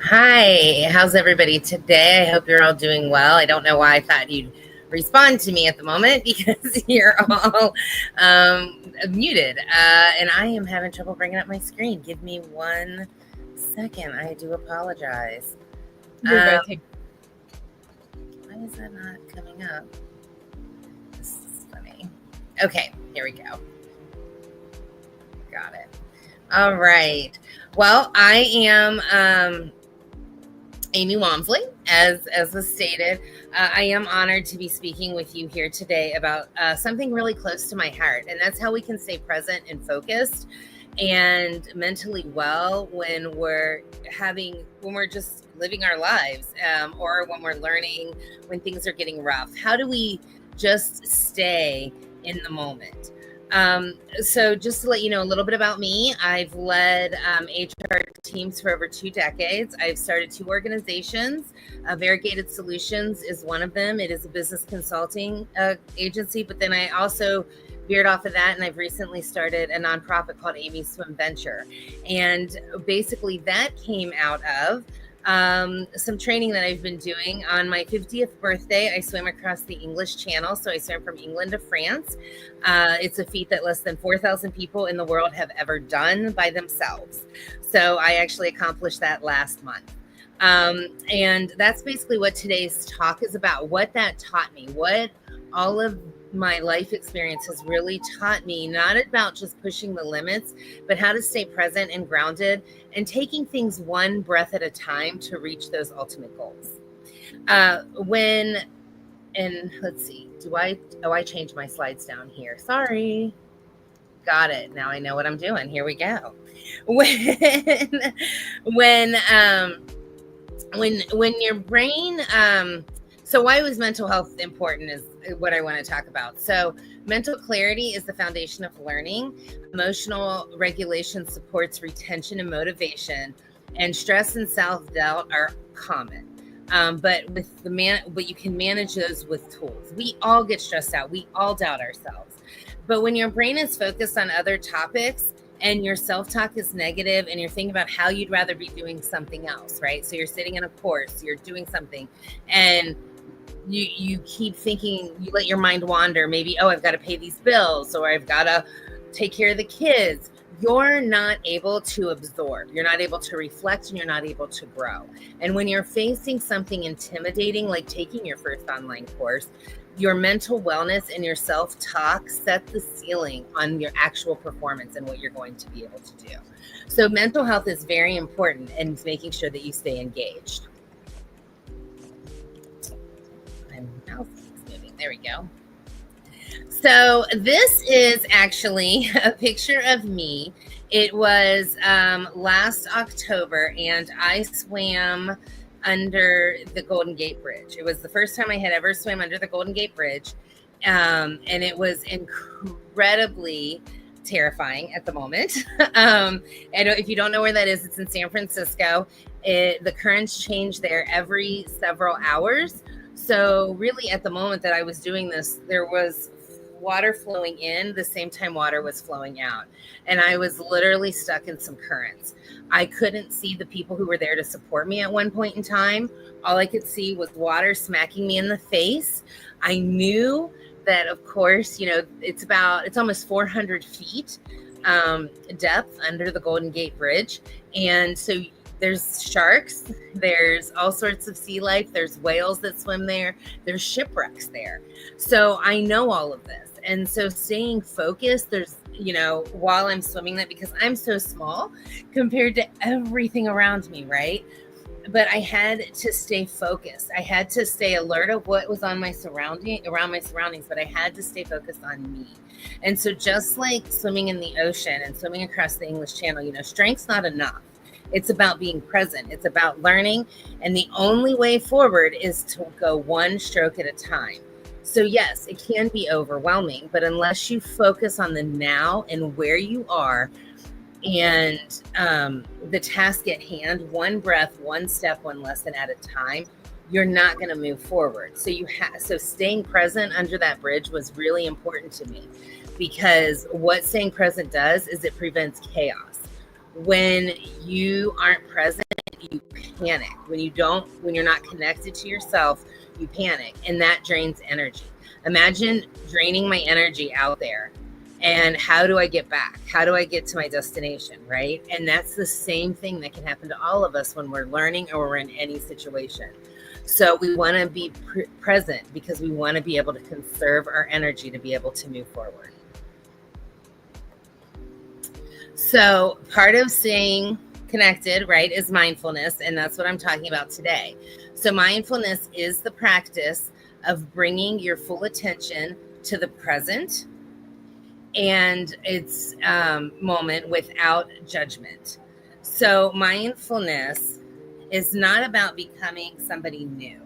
Hi, how's everybody today? I hope you're all doing well. I don't know why I thought you'd respond to me at the moment because you're all muted. And I am having trouble bringing up my screen. Give me 1 second. I do apologize. Why is that not coming up? This is funny. Okay, here we go. Got it. All right. Well, I am Amy Wamsley, as was stated. I am honored to be speaking with you here today about something really close to my heart, and that's how we can stay present and focused and mentally well when we're just living our lives, or when we're learning, when things are getting rough. How do we just stay in the moment? So just to let you know a little bit about me, I've led HR teams for over 2 decades. I've started 2 organizations. Variegated Solutions is one of them. It is a business consulting agency, but then I also veered off of that, and I've recently started a nonprofit called Amy's Swim Venture. And basically that came out of some training that I've been doing. On my 50th birthday, I swam across the English Channel. So I swam from England to France. It's a feat that less than 4,000 people in the world have ever done by themselves. So I actually accomplished that last month. And that's basically what today's talk is about, what that taught me, what all of my life experience has really taught me, not about just pushing the limits, but how to stay present and grounded and taking things one breath at a time to reach those ultimate goals. Let's see, I changed my slides down here. Sorry. Got it. Now I know what I'm doing. Here we go. When your brain, so why was mental health important is what I want to talk about. So mental clarity is the foundation of learning. Emotional regulation supports retention and motivation, and stress and self-doubt are common. But you can manage those with tools. We all get stressed out. We all doubt ourselves. But when your brain is focused on other topics and your self-talk is negative and you're thinking about how you'd rather be doing something else, right? So you're sitting in a course, you're doing something, and you keep thinking, you let your mind wander. Maybe, I've got to pay these bills, or I've got to take care of the kids. You're not able to absorb. You're not able to reflect, and you're not able to grow. And when you're facing something intimidating, like taking your first online course, your mental wellness and your self-talk set the ceiling on your actual performance and what you're going to be able to do. So mental health is very important in making sure that you stay engaged. My mouse keeps moving. There we go. So this is actually a picture of me. It was last October, and I swam under the Golden Gate Bridge. It was the first time I had ever swam under the Golden Gate Bridge. And it was incredibly terrifying at the moment. And if you don't know where that is, it's in San Francisco. The currents change there every several hours. So really at the moment that I was doing this, there was water flowing in the same time water was flowing out. And I was literally stuck in some currents. I couldn't see the people who were there to support me at one point in time. All I could see was water smacking me in the face. I knew that, of course, it's almost 400 feet depth under the Golden Gate Bridge. And so there's sharks, there's all sorts of sea life, there's whales that swim there, there's shipwrecks there. So I know all of this. And so staying focused, there's, while I'm swimming that, because I'm so small compared to everything around me, right? But I had to stay focused. I had to stay alert of what was on around my surroundings, but I had to stay focused on me. And so just like swimming in the ocean and swimming across the English Channel, strength's not enough. It's about being present. It's about learning. And the only way forward is to go one stroke at a time. So yes, it can be overwhelming, but unless you focus on the now and where you are and the task at hand, one breath, one step, one lesson at a time, you're not going to move forward. So staying present under that bridge was really important to me, because what staying present does is it prevents chaos. When you aren't present, you panic. When you're not connected to yourself, you panic, and that drains energy. Imagine draining my energy out there. And how do I get back? How do I get to my destination, right? And that's the same thing that can happen to all of us when we're learning or we're in any situation. So we want to be present because we want to be able to conserve our energy to be able to move forward. So part of staying connected, right, is mindfulness. And that's what I'm talking about today. So mindfulness is the practice of bringing your full attention to the present and its moment without judgment. So mindfulness is not about becoming somebody new.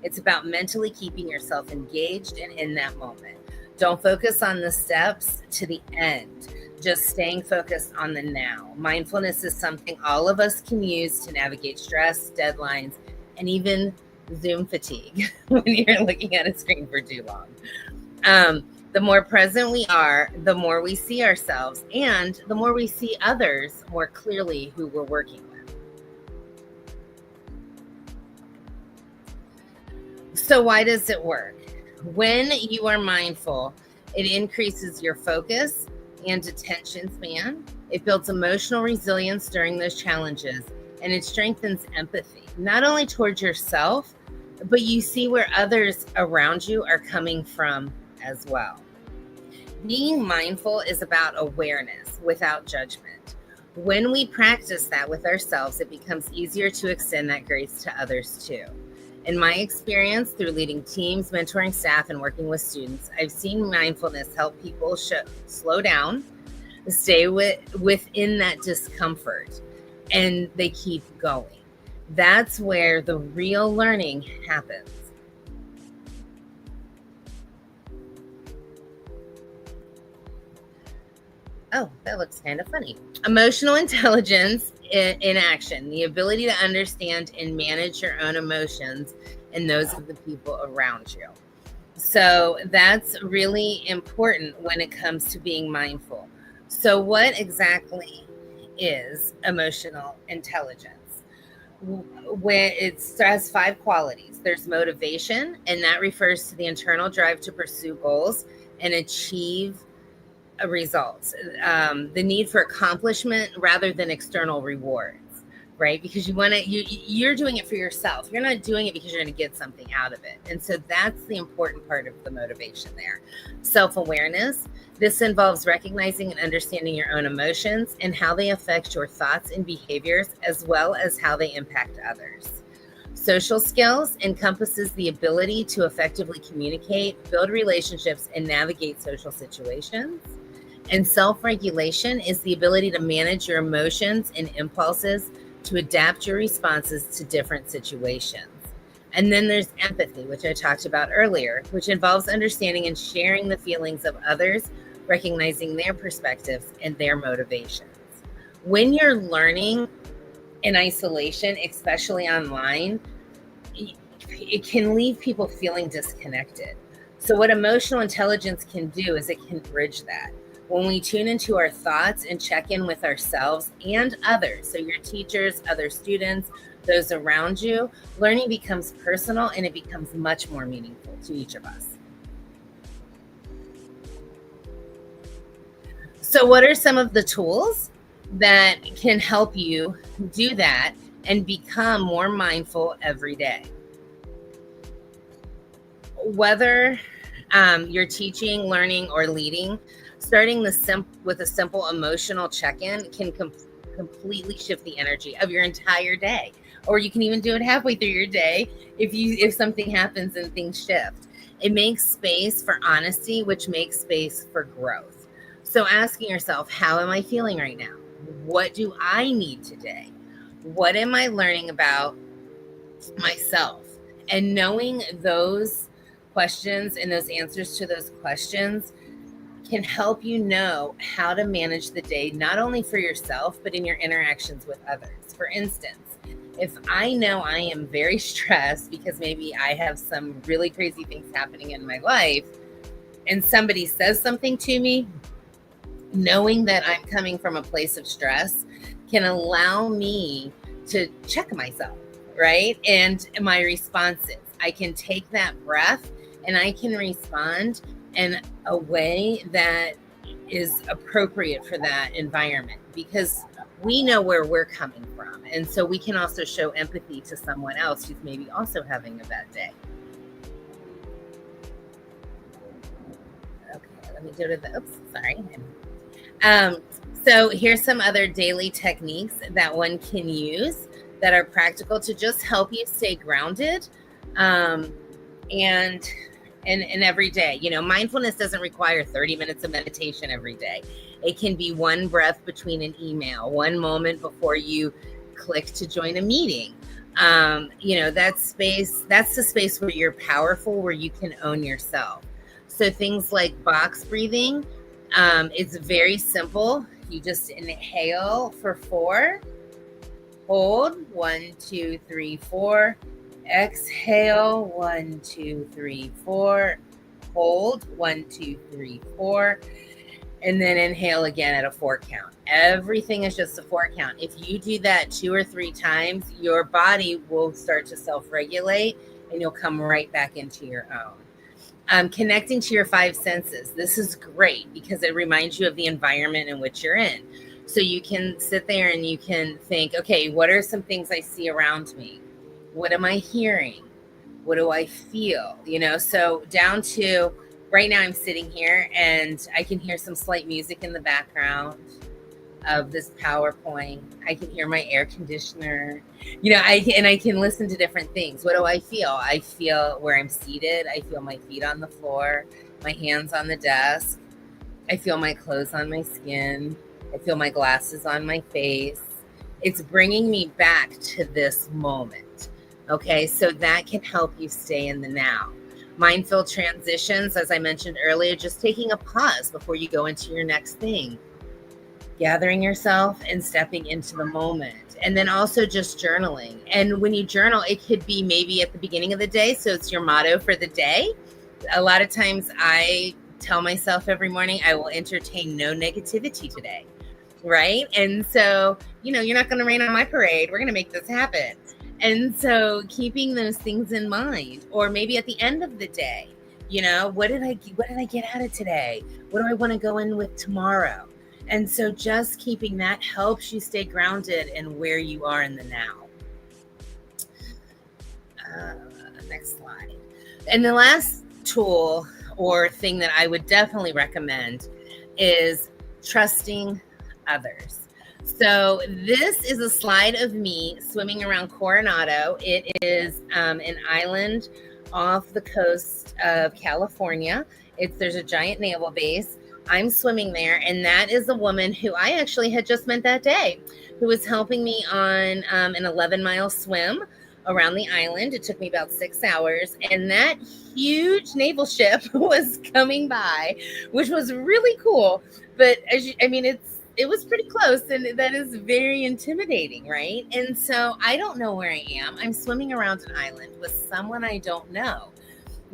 It's about mentally keeping yourself engaged and in that moment. Don't focus on the steps to the end, just staying focused on the now. Mindfulness is something all of us can use to navigate stress, deadlines, and even Zoom fatigue when you're looking at a screen for too long. The more present we are, the more we see ourselves, and the more we see others more clearly who we're working with. So why does it work? When you are mindful, it increases your focus and attention span. It builds emotional resilience during those challenges, and it strengthens empathy, not only towards yourself, but you see where others around you are coming from as well. Being mindful is about awareness without judgment. When we practice that with ourselves, it becomes easier to extend that grace to others too. In my experience through leading teams, mentoring staff, and working with students, I've seen mindfulness help people slow down, stay within that discomfort, and they keep going. That's where the real learning happens. Oh, that looks kind of funny. Emotional intelligence in action, the ability to understand and manage your own emotions and those of the people around you. So that's really important when it comes to being mindful. So what exactly is emotional intelligence? When it has 5 qualities. There's motivation, and that refers to the internal drive to pursue goals and achieve results. The need for accomplishment rather than external rewards, right? Because you're doing it for yourself. You're not doing it because you're going to get something out of it. And so that's the important part of the motivation there. Self-awareness. This involves recognizing and understanding your own emotions and how they affect your thoughts and behaviors, as well as how they impact others. Social skills encompasses the ability to effectively communicate, build relationships, and navigate social situations. And self-regulation is the ability to manage your emotions and impulses to adapt your responses to different situations. And then there's empathy, which I talked about earlier, which involves understanding and sharing the feelings of others, recognizing their perspectives and their motivations. When you're learning in isolation, especially online, it can leave people feeling disconnected. So what emotional intelligence can do is it can bridge that. When we tune into our thoughts and check in with ourselves and others, so your teachers, other students, those around you, learning becomes personal and it becomes much more meaningful to each of us. So what are some of the tools that can help you do that and become more mindful every day? Whether you're teaching, learning, or leading, starting with a simple emotional check-in can completely shift the energy of your entire day. Or you can even do it halfway through your day if something happens and things shift. It makes space for honesty, which makes space for growth. So asking yourself, how am I feeling right now? What do I need today? What am I learning about myself? And knowing those questions and those answers to those questions can help you know how to manage the day, not only for yourself, but in your interactions with others. For instance, if I know I am very stressed because maybe I have some really crazy things happening in my life and somebody says something to me, knowing that I'm coming from a place of stress can allow me check myself, right? And my responses. I can take that breath and I can respond in a way that is appropriate for that environment, because we know where we're coming from. And so we can also show empathy to someone else who's maybe also having a bad day. Okay, let me go to the, oops, sorry. So here's some other daily techniques that one can use that are practical to just help you stay grounded. And every day, mindfulness doesn't require 30 minutes of meditation every day. It can be one breath between an email, one moment before you click to join a meeting. That's the space where you're powerful, where you can own yourself. So things like box breathing, it's very simple. You just inhale for 4, hold 1, 2, 3, 4. Exhale 1, 2, 3, 4. Hold 1, 2, 3, 4. And then inhale again at a 4 count. Everything is just a 4 count. If you do that 2 or 3 times, your body will start to self-regulate and you'll come right back into your own. Connecting to your 5 senses. This is great because it reminds you of the environment in which you're in. So you can sit there and you can think, okay, what are some things I see around me? What am I hearing? What do I feel? So down to right now I'm sitting here and I can hear some slight music in the background of this PowerPoint. I can hear my air conditioner, I can listen to different things. What do I feel? I feel where I'm seated. I feel my feet on the floor, my hands on the desk. I feel my clothes on my skin. I feel my glasses on my face. It's bringing me back to this moment. Okay, so that can help you stay in the now. Mindful transitions, as I mentioned earlier, just taking a pause before you go into your next thing. Gathering yourself and stepping into the moment. And then also just journaling. And when you journal, it could be maybe at the beginning of the day. So it's your motto for the day. A lot of times I tell myself every morning, I will entertain no negativity today. Right? And so, you're not going to rain on my parade. We're going to make this happen. And so keeping those things in mind, or maybe at the end of the day, what did I get out of today? What do I want to go in with tomorrow? And so just keeping that helps you stay grounded in where you are in the now. Next slide. And the last tool or thing that I would definitely recommend is trusting others. So this is a slide of me swimming around Coronado. It is an island off the coast of California. There's a giant naval base. I'm swimming there, and that is a woman who I actually had just met that day, who was helping me on an 11-mile swim around the island. It took me about 6 hours, and that huge naval ship was coming by, which was really cool. But it was pretty close, and that is very intimidating, right? And so I don't know where I am. I'm swimming around an island with someone I don't know.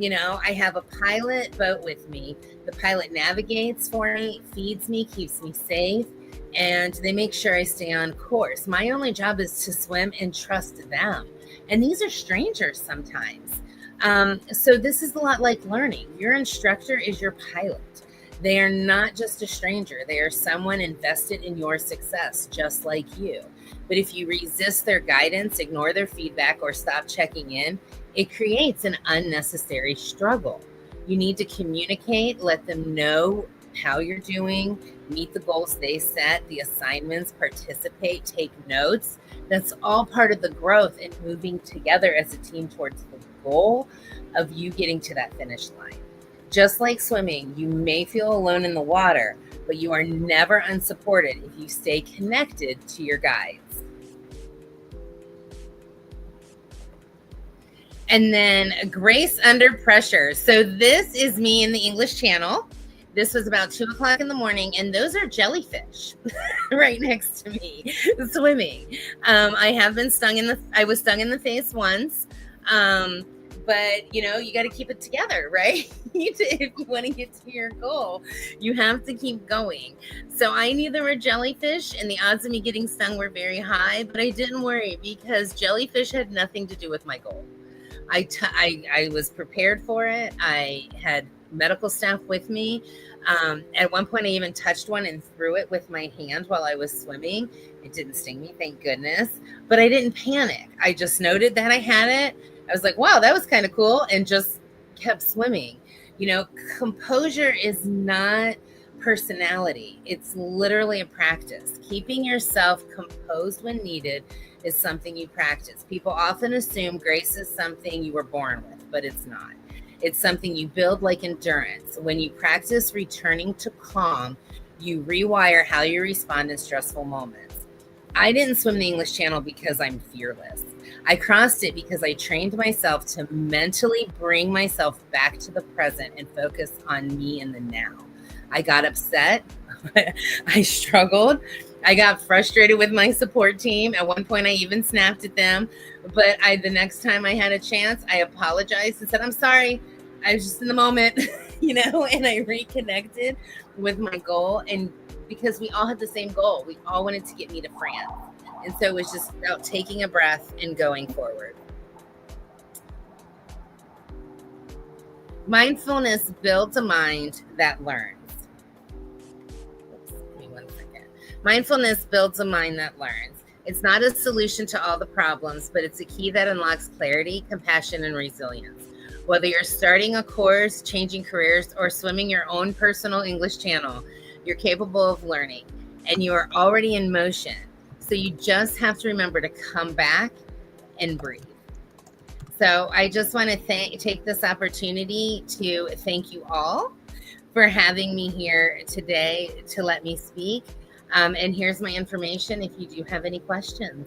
I have a pilot boat with me. The pilot navigates for me, feeds me, keeps me safe, and they make sure I stay on course. My only job is to swim and trust them. And these are strangers sometimes. So this is a lot like learning. Your instructor is your pilot. They are not just a stranger. They are someone invested in your success, just like you. But if you resist their guidance, ignore their feedback, or stop checking in, it creates an unnecessary struggle. You need to communicate, let them know how you're doing, meet the goals they set, the assignments, participate, take notes. That's all part of the growth and moving together as a team towards the goal of you getting to that finish line. Just like swimming, you may feel alone in the water, but you are never unsupported if you stay connected to your guides. And then grace under pressure. So this is me in the English Channel. This was about 2 o'clock in the morning, and those are jellyfish right next to me swimming. I was stung in the face once. But you got to keep it together, right? If you want to get to your goal, you have to keep going. So I knew there were jellyfish, and the odds of me getting stung were very high, but I didn't worry because jellyfish had nothing to do with my goal. I was prepared for it. I had medical staff with me. At one point, I even touched one and threw it with my hand while I was swimming. It didn't sting me, thank goodness. But I didn't panic. I just noted that I had it. I was like, wow, that was kind of cool, and just kept swimming. Composure is not personality. It's literally a practice. Keeping yourself composed when needed is something you practice. People often assume grace is something you were born with, but it's not. It's something you build like endurance. When you practice returning to calm, you rewire how you respond in stressful moments. I didn't swim the English Channel because I'm fearless. I crossed it because I trained myself to mentally bring myself back to the present and focus on me in the now. I got upset. I struggled. I got frustrated with my support team. At one point, I even snapped at them. But the next time I had a chance, I apologized and said, I'm sorry. I was just in the moment, and I reconnected with my goal. And because we all had the same goal, we all wanted to get me to France. And so it was just about taking a breath and going forward. Mindfulness builds a mind that learns. Mindfulness builds a mind that learns. It's not a solution to all the problems, but it's a key that unlocks clarity, compassion, and resilience. Whether you're starting a course, changing careers, or swimming your own personal English channel, you're capable of learning, and you are already in motion. So you just have to remember to come back and breathe. So I just want to take this opportunity to thank you all for having me here today to let me speak. And here's my information if you do have any questions.